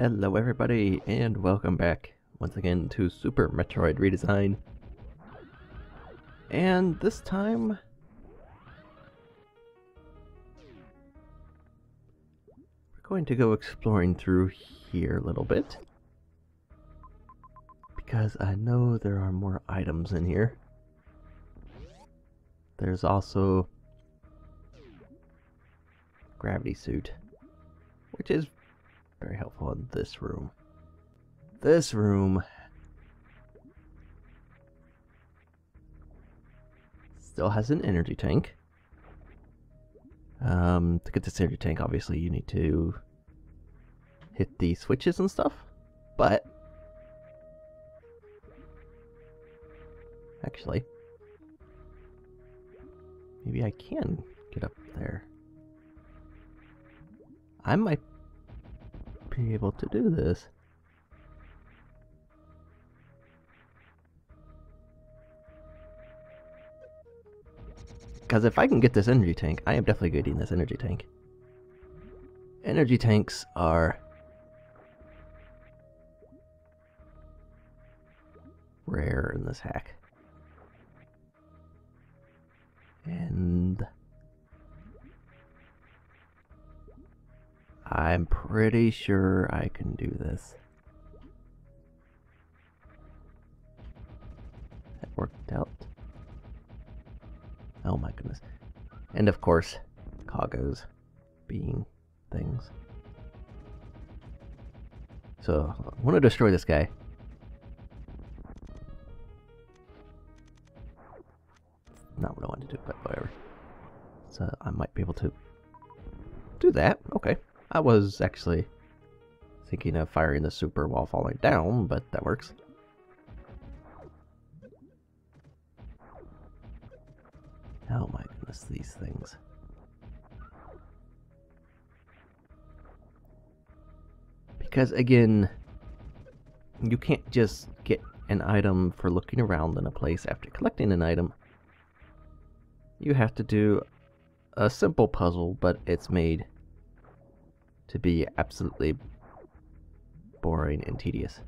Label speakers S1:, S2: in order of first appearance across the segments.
S1: Hello everybody, and welcome back once again to Super Metroid Redesign. And this time, we're going to go exploring through here a little bit. Because I know there are more items in here. There's also gravity suit, which is very helpful in this room. This room still has an energy tank. To get this energy tank, obviously you need to hit the switches and stuff, but actually, maybe I can get up there. I might be able to do this. Because if I can get this energy tank, I am definitely getting this energy tank. Energy tanks are rare in this hack. And I'm pretty sure I can do this. That worked out. Oh my goodness. And of course, cargos being things. So, I want to destroy this guy. Not what I wanted to do, but whatever. So, I might be able to do that. Okay. I was actually thinking of firing the super while falling down, but that works. Oh my goodness, these things. Because again, you can't just get an item for looking around in a place after collecting an item. You have to do a simple puzzle, but it's made to be absolutely boring and tedious.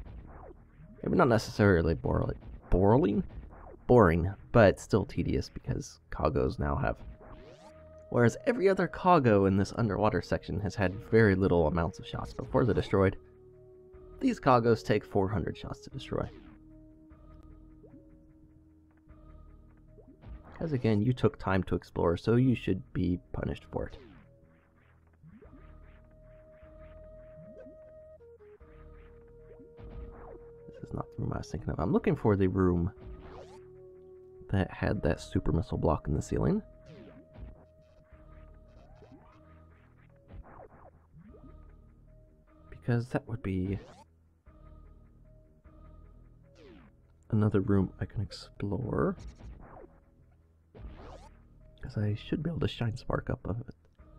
S1: Maybe not necessarily boring, but still tedious because cargos now have. Whereas every other cargo in this underwater section has had very little amounts of shots before they're destroyed. These cargos take 400 shots to destroy. Because again, you took time to explore, so you should be punished for it. This is not the room I was thinking of. I'm looking for the room that had that super missile block in the ceiling. Because that would be another room I can explore. Because I should be able to shine spark up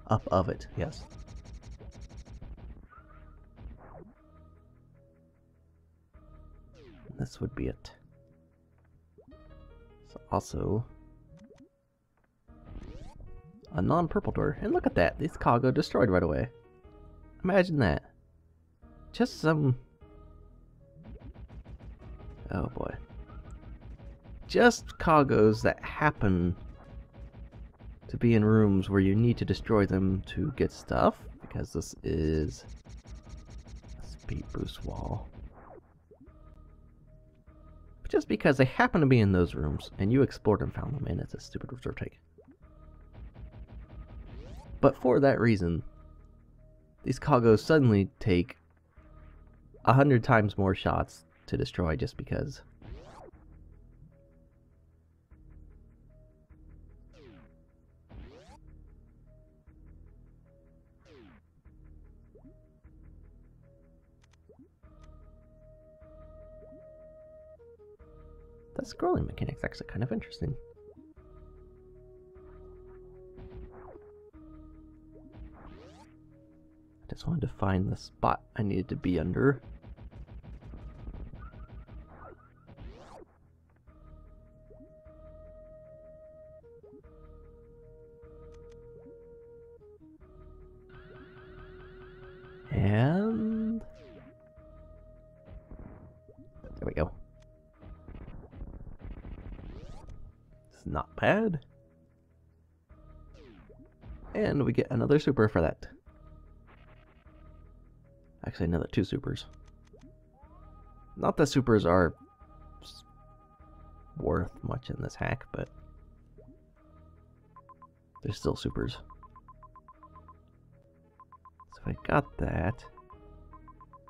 S1: of it, yes. And this would be it. Also, a non-purple door. And look at that, this cargo destroyed right away. Imagine that. Just some... oh boy. Just cargos that happen to be in rooms where you need to destroy them to get stuff. Because this is a speed boost wall. Just because they happen to be in those rooms, and you explored and found them, and it's a stupid reserve tank. But for that reason, these cargos suddenly take 100 times more shots to destroy just because. That scrolling mechanic's actually kind of interesting. I just wanted to find the spot I needed to be under. And we go. It's not bad. And we get another super for that. Actually, another 2 supers. Not that supers are worth much in this hack, but they're still supers. So I got that.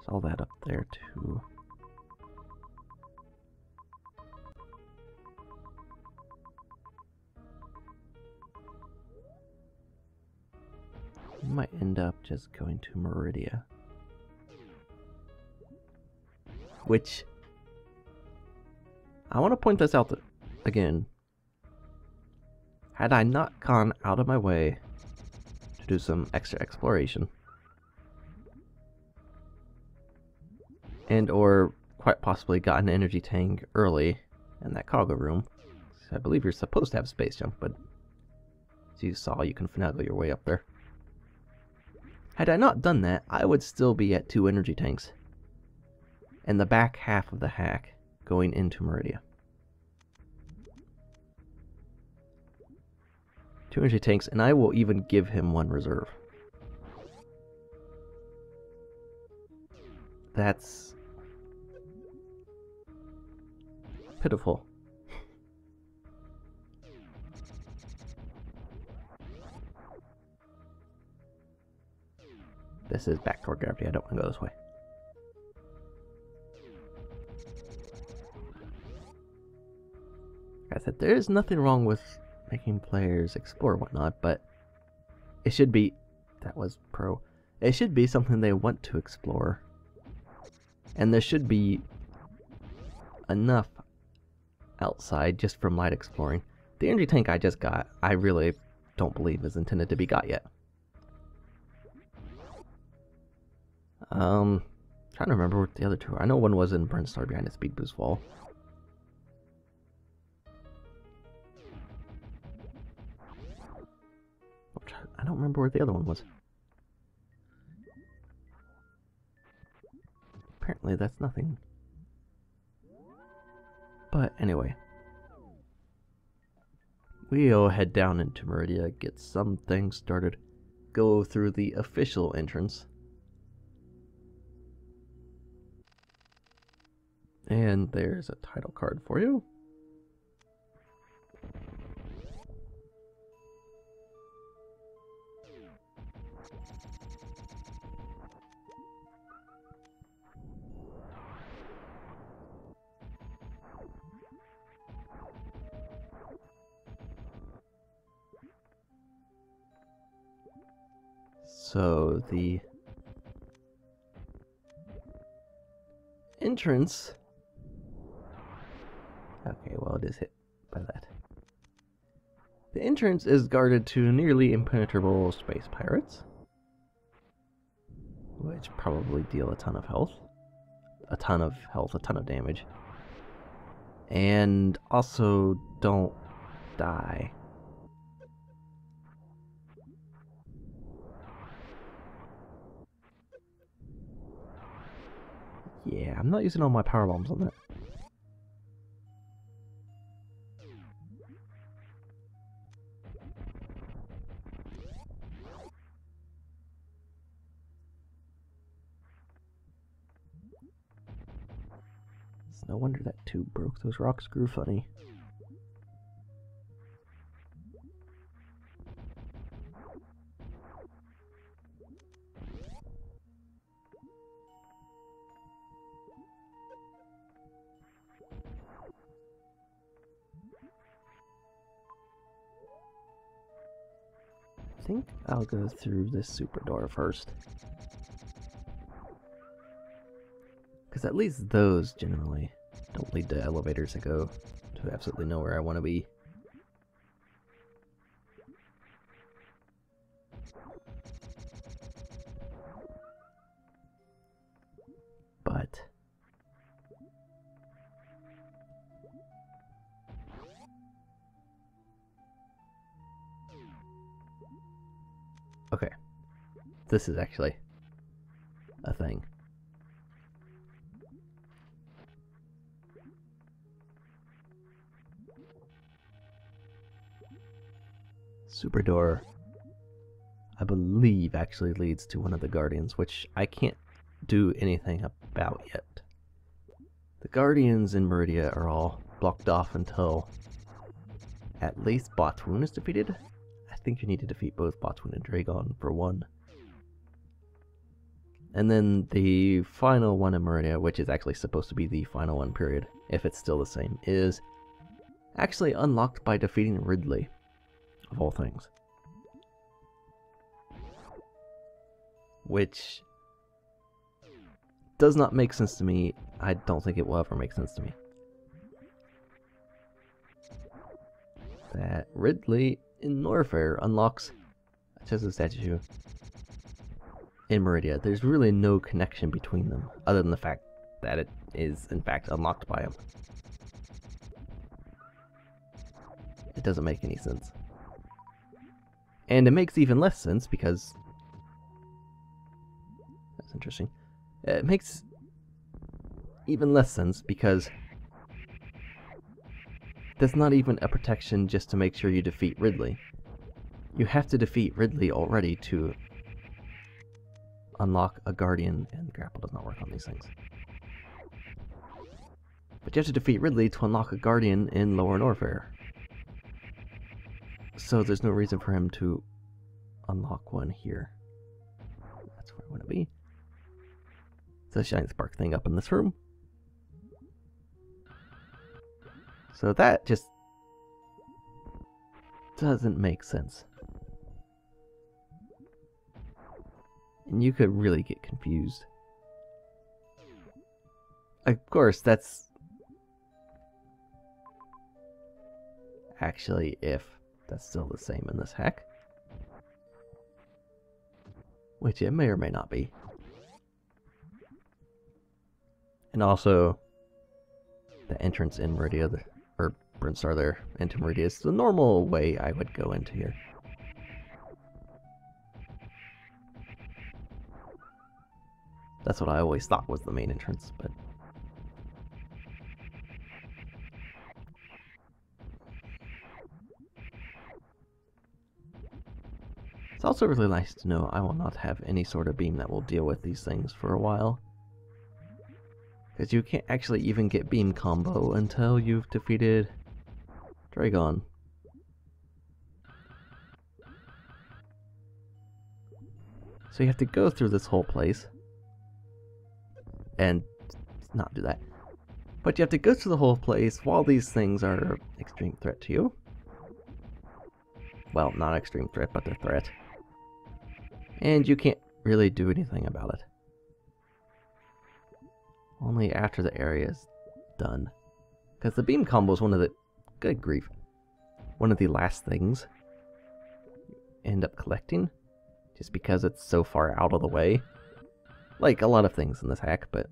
S1: Saw that up there too. We might end up just going to Maridia. Which, I want to point this out again. Had I not gone out of my way to do some extra exploration, and or quite possibly got an energy tank early in that cargo room, I believe you're supposed to have space jump, but as you saw, you can finagle your way up there. Had I not done that, I would still be at 2 energy tanks in the back half of the hack going into Maridia. 2 energy tanks, and I will even give him 1 reserve. That's pitiful. This is back toward gravity. I don't want to go this way. Like I said, there is nothing wrong with making players explore and whatnot, but it should be, that was pro, it should be something they want to explore. And there should be enough outside just from light exploring. The energy tank I just got, I really don't believe is intended to be got yet. Trying to remember what the other 2 are. I know one was in Burn Star behind a speed boost wall. I don't remember where the other one was. Apparently that's nothing. But anyway, we'll head down into Maridia, get some things started, go through the official entrance. And there's a title card for you. So the entrance, okay, well it is hit by that. The entrance is guarded to nearly impenetrable space pirates, which probably deal a ton of health, a ton of damage, and also don't die. Yeah, I'm not using all my power bombs on that. It's no wonder that tube broke. Those rocks grew funny. I think I'll go through this super door first. Because at least those generally don't lead to elevators that go to absolutely nowhere I want to be. But okay, this is actually a thing. super door, I believe, actually leads to one of the guardians, which I can't do anything about yet. The guardians in Maridia are all blocked off until at least Botswoon is defeated. I think you need to defeat both Botswoon and Dragon for one. And then the final one in Maridia, which is actually supposed to be the final one, period, if it's still the same, is actually unlocked by defeating Ridley, of all things. Which does not make sense to me. I don't think it will ever make sense to me. That Ridley in Norfair unlocks a Chesa statue in Maridia. There's really no connection between them, other than the fact that it is, in fact, unlocked by him. It doesn't make any sense. And it makes even less sense because... That's interesting. It makes even less sense because that's not even a protection just to make sure you defeat Ridley. You have to defeat Ridley already to unlock a Guardian, and grapple does not work on these things. But you have to defeat Ridley to unlock a Guardian in Lower Norfair. So there's no reason for him to unlock one here. That's where I want to be. The Shine Spark thing up in this room. So that just doesn't make sense. And you could really get confused. Of course, that's actually if that's still the same in this hack. Which it may or may not be. And also, the entrance in Maridia, or Brinstar there, into Maridia is the normal way I would go into here. That's what I always thought was the main entrance, but... It's also really nice to know I will not have any sort of beam that will deal with these things for a while. Because you can't actually even get beam combo until you've defeated Dragon. So you have to go through this whole place and not do that. But you have to go through the whole place while these things are an extreme threat to you. Well, not extreme threat, but a threat. And you can't really do anything about it. Only after the area is done. Because the beam combo is one of the... Good grief. One of the last things you end up collecting. Just because it's so far out of the way. Like a lot of things in this hack, but...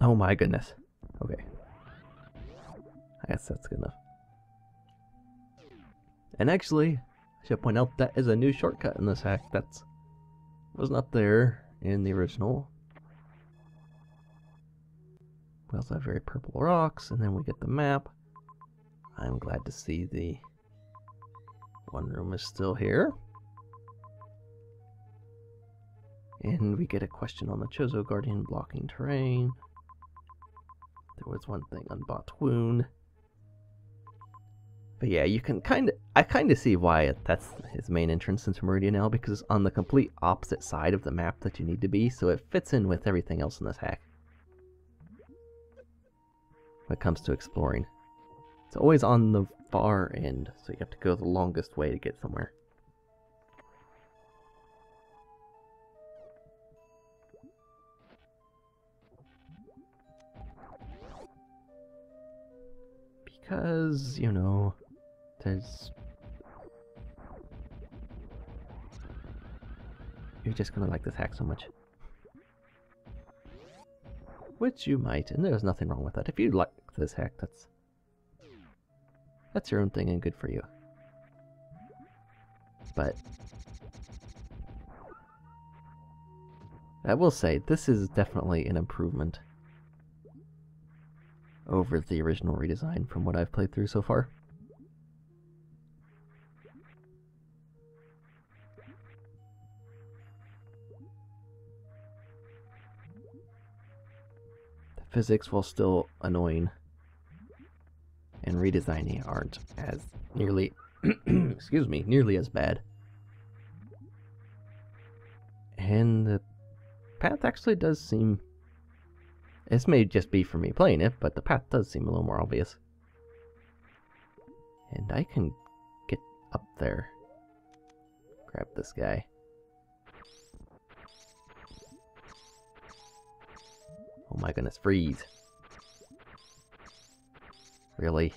S1: Oh my goodness. Okay. I guess that's good enough. And actually, I should point out that is a new shortcut in this hack that was not there in the original. We also have very purple rocks, and then we get the map. I'm glad to see the one room is still here. And we get a question on the Chozo Guardian blocking terrain. There was one thing on Botswoon. But yeah, you can I kind of see why that's his main entrance into Maridia now, because it's on the complete opposite side of the map that you need to be, so it fits in with everything else in this hack. When it comes to exploring. It's always on the far end, so you have to go the longest way to get somewhere. Because, you know, you're just gonna like this hack so much. Which you might, and there's nothing wrong with that. If you like this hack, that's your own thing and good for you. But I will say, this is definitely an improvement over the original redesign from what I've played through so far. The physics, while still annoying, and Redesign-y aren't as nearly, excuse me, nearly as bad. And the path actually does seem, this may just be for me playing it, but the path does seem a little more obvious. And I can get up there. Grab this guy. Oh my goodness, freeze. Really?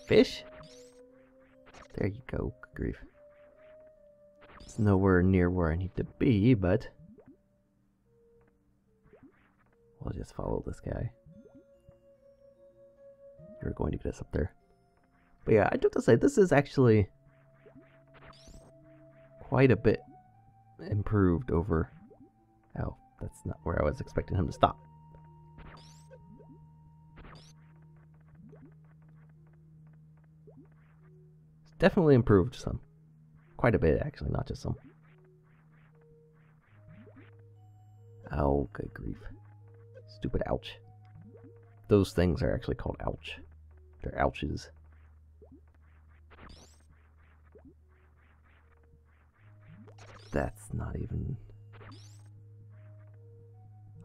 S1: Fish? There you go, good grief. It's nowhere near where I need to be, but we'll just follow this guy. You're going to get us up there. But yeah, I do have to say, this is actually quite a bit improved over... Oh, that's not where I was expecting him to stop. It's definitely improved some. Quite a bit, actually, not just some. Oh, good grief. Stupid ouch. Those things are actually called ouch. They're ouches. That's not even...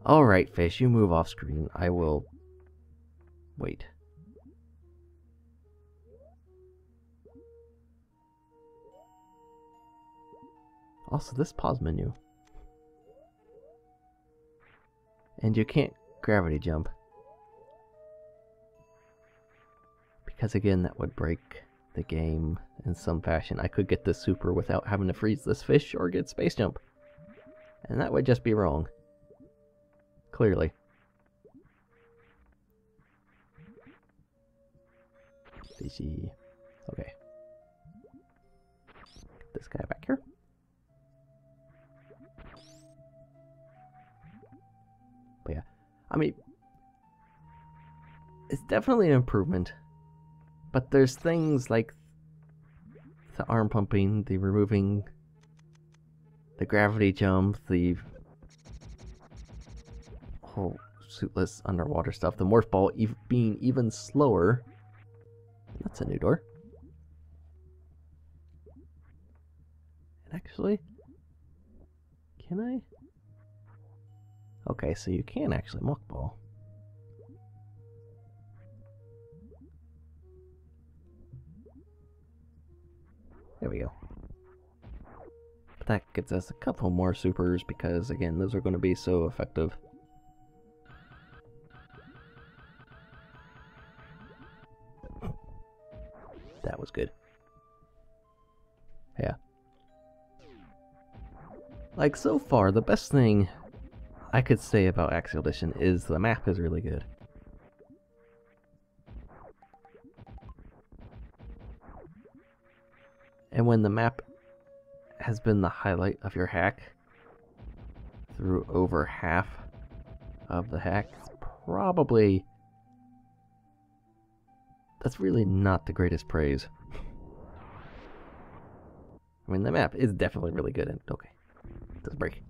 S1: Alright, fish, you move off screen. I will... wait. Also, this pause menu. And you can't gravity jump. Because again, that would break the game in some fashion. I could get this super without having to freeze this fish or get space jump. And that would just be wrong. Clearly. Fishy. Okay. Get this guy back here. But yeah, I mean, it's definitely an improvement. But there's things like the arm pumping, the removing the gravity jump, the whole suitless underwater stuff, the morph ball being even slower. That's a new door. And actually, can I? Okay, so you can actually muck ball. There we go. But that gets us a couple more supers because, again, those are going to be so effective. That was good. Yeah. Like, so far, the best thing I could say about Axeil Edition is the map is really good. And when the map has been the highlight of your hack through over half of the hack, it's probably... that's really not the greatest praise. I mean, the map is definitely really good, and okay, it does break.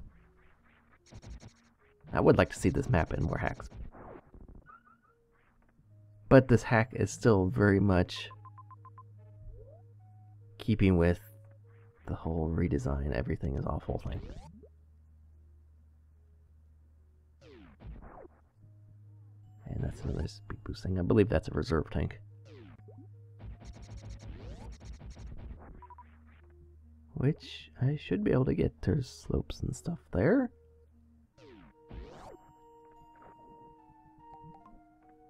S1: I would like to see this map in more hacks. But this hack is still very much keeping with the whole redesign, everything is awful thing. And that's another speed boost thing. I believe that's a reserve tank. Which I should be able to get. There's slopes and stuff there.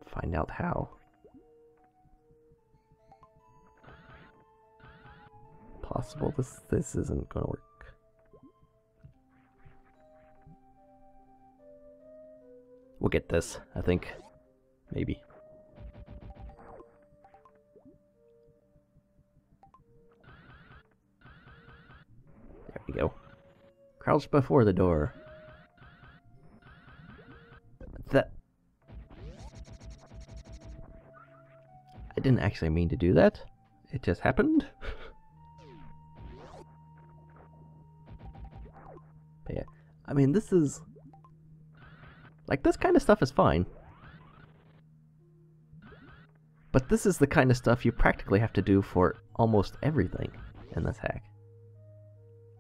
S1: Find out how. Possible this isn't gonna work. We'll get this, I think. Maybe. There we go. Crouch before the door. That... actually mean to do that. It just happened. But yeah, I mean, this is... like, this kind of stuff is fine. But this is the kind of stuff you practically have to do for almost everything in this hack.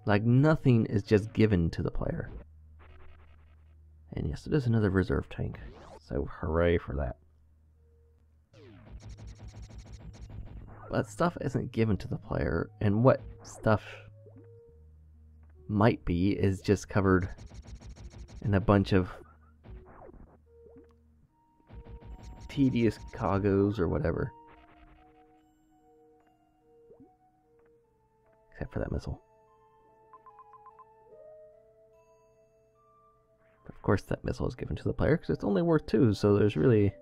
S1: Like, nothing is just given to the player. And yes, it is another reserve tank. So hooray for that. But stuff isn't given to the player, and what stuff might be is just covered in a bunch of tedious cargoes or whatever. Except for that missile. But of course that missile is given to the player because it's only worth 2, so there's really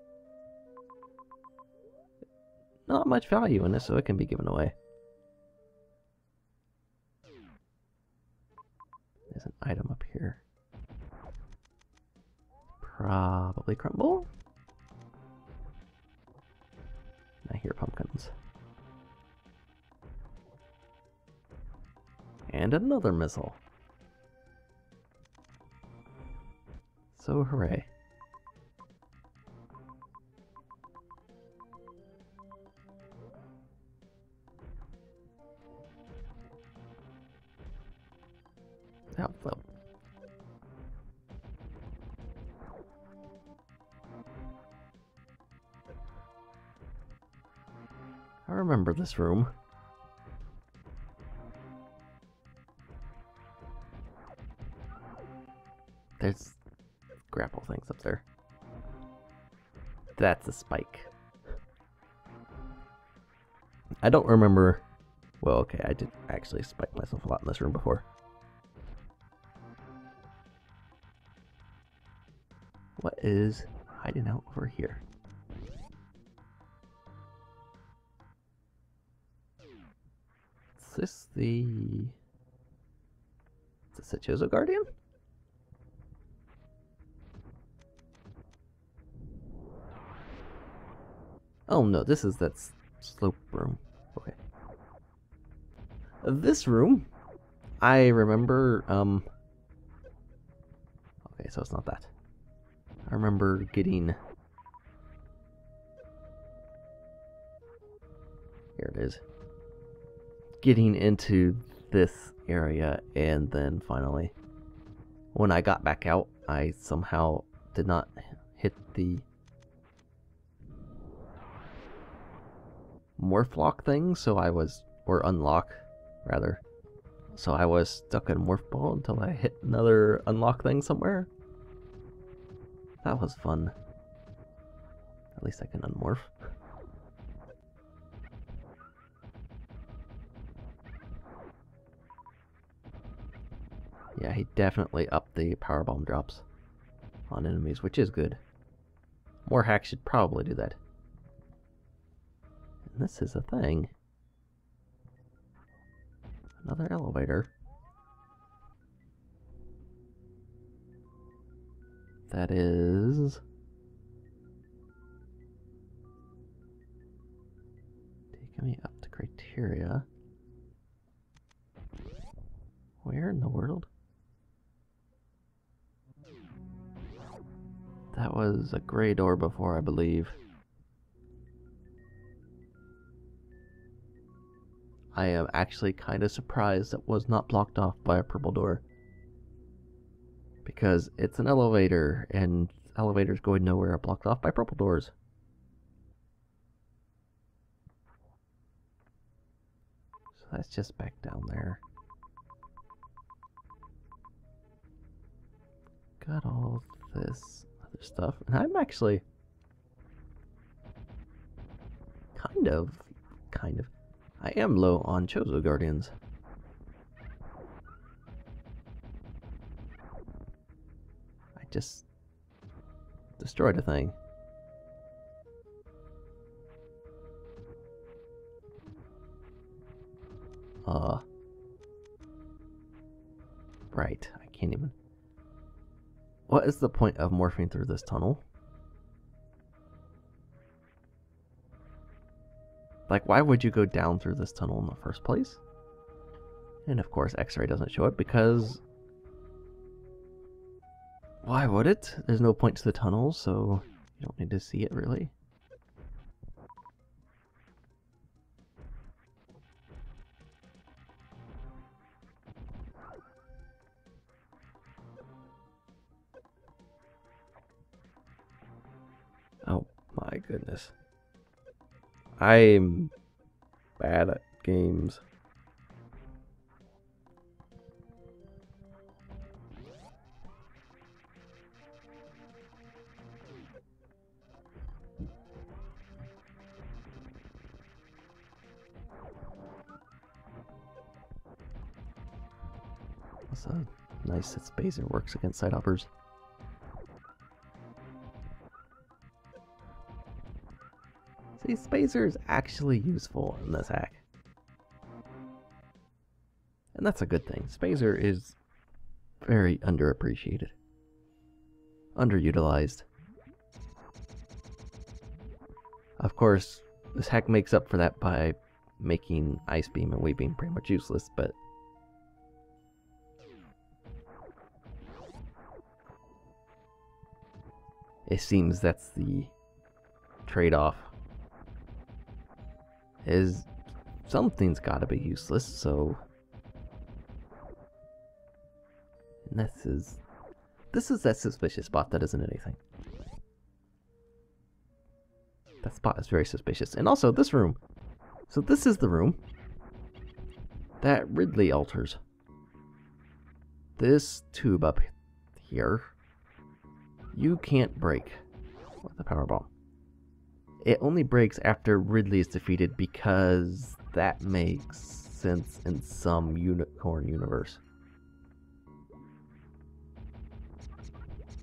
S1: not much value in it, so it can be given away. There's an item up here. Probably crumble? I hear pumpkins. And another missile. So hooray. Outflow. I remember this room. There's grapple things up there. That's a spike. I don't remember... well, okay, I did actually spike myself a lot in this room before. What is hiding out over here? Is this the... is this a Chozo Guardian? Oh no, this is that slope room. Okay. This room, I remember, okay, so it's not that. I remember getting... here it is. Getting into this area, and then finally, when I got back out, I somehow did not hit the morph lock thing, so I was... or unlock, rather. So I was stuck in morph ball until I hit another unlock thing somewhere. That was fun. At least I can unmorph. Yeah, he definitely upped the power bomb drops on enemies, which is good. More hacks should probably do that. And this is a thing. Another elevator. That is... taking me up to criteria. Where in the world? That was a gray door before, I believe. I am actually kind of surprised it was not blocked off by a purple door. Because it's an elevator, and elevators going nowhere are blocked off by purple doors. So that's just back down there. Got all this other stuff, and I'm actually kind of, I am low on Chozo Guardians. I just destroyed a thing. Right, I can't even... what is the point of morphing through this tunnel? Like, why would you go down through this tunnel in the first place? And of course, X-ray doesn't show it because... why would it? There's no point to the tunnel, so you don't need to see it, really. Oh my goodness. I'm bad at games. It's nice that Spazer works against side hoppers. See, Spazer is actually useful in this hack. And that's a good thing. Spazer is very underappreciated. Underutilized. Of course, this hack makes up for that by making Ice Beam and Wave Beam pretty much useless, but... it seems that's the trade-off. Is something's gotta be useless, so... and this is that suspicious spot that isn't anything. That spot is very suspicious. And also, this room. So this is the room that Ridley alters. This tube up here, you can't break with the power bomb. It only breaks after Ridley is defeated because that makes sense in some unicorn universe.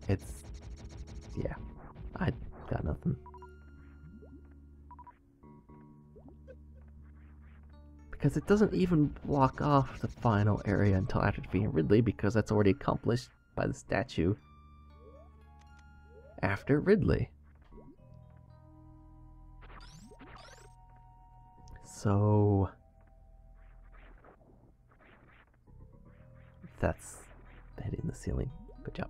S1: It's... yeah, I got nothing. Because it doesn't even block off the final area until after defeating Ridley, because that's already accomplished by the statue after Ridley. So... that's hitting the ceiling. Good job.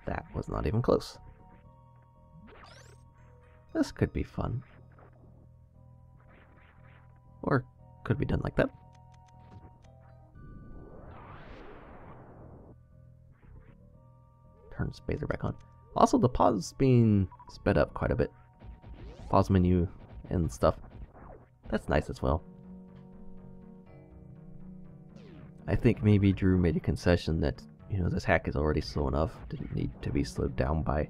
S1: That was not even close. This could be fun. Or could be done like that. Turn Spazer back on. Also, the pause being sped up quite a bit. Pause menu and stuff. That's nice as well. I think maybe Drew made a concession that, you know, this hack is already slow enough. Didn't need to be slowed down by...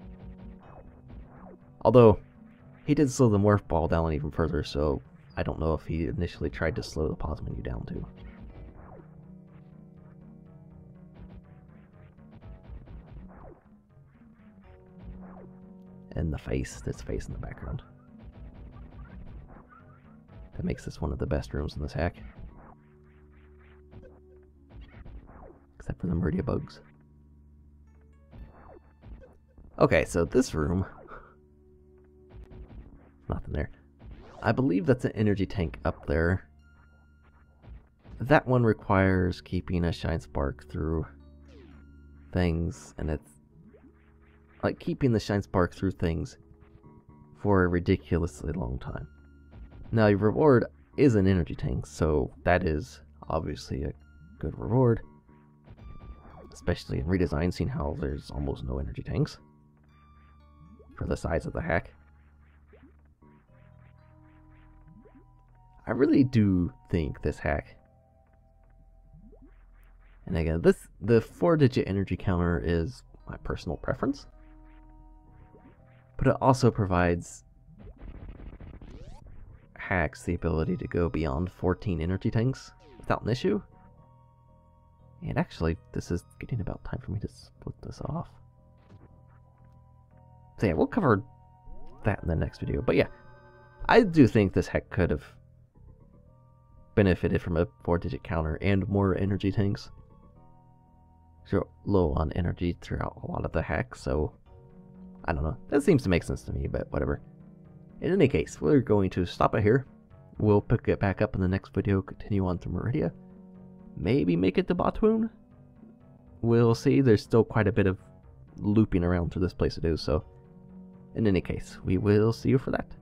S1: although, he did slow the morph ball down even further, so I don't know if he initially tried to slow the pause menu down too. And the face, this face in the background. That makes this one of the best rooms in this hack. Except for the Maridia bugs. Okay, so this room... nothing there. I believe that's an energy tank up there. That one requires keeping a shine spark through things, and it's like keeping the shine spark through things for a ridiculously long time. Now, your reward is an energy tank, so that is obviously a good reward. Especially in Redesign, seeing how there's almost no energy tanks for the size of the hack. I really do think this hack, and again, the 4-digit energy counter is my personal preference, but it also provides hacks the ability to go beyond 14 energy tanks without an issue. And actually, this is getting about time for me to split this off. So yeah, we'll cover that in the next video. But yeah, I do think this hack could have benefited from a 4-digit counter and more energy tanks. you're low on energy throughout a lot of the hacks, so I don't know. That seems to make sense to me, but whatever. In any case, we're going to stop it here. We'll pick it back up in the next video, continue on to Maridia. Maybe make it to Botwoon? We'll see. There's still quite a bit of looping around through this place to do, so in any case, we will see you for that.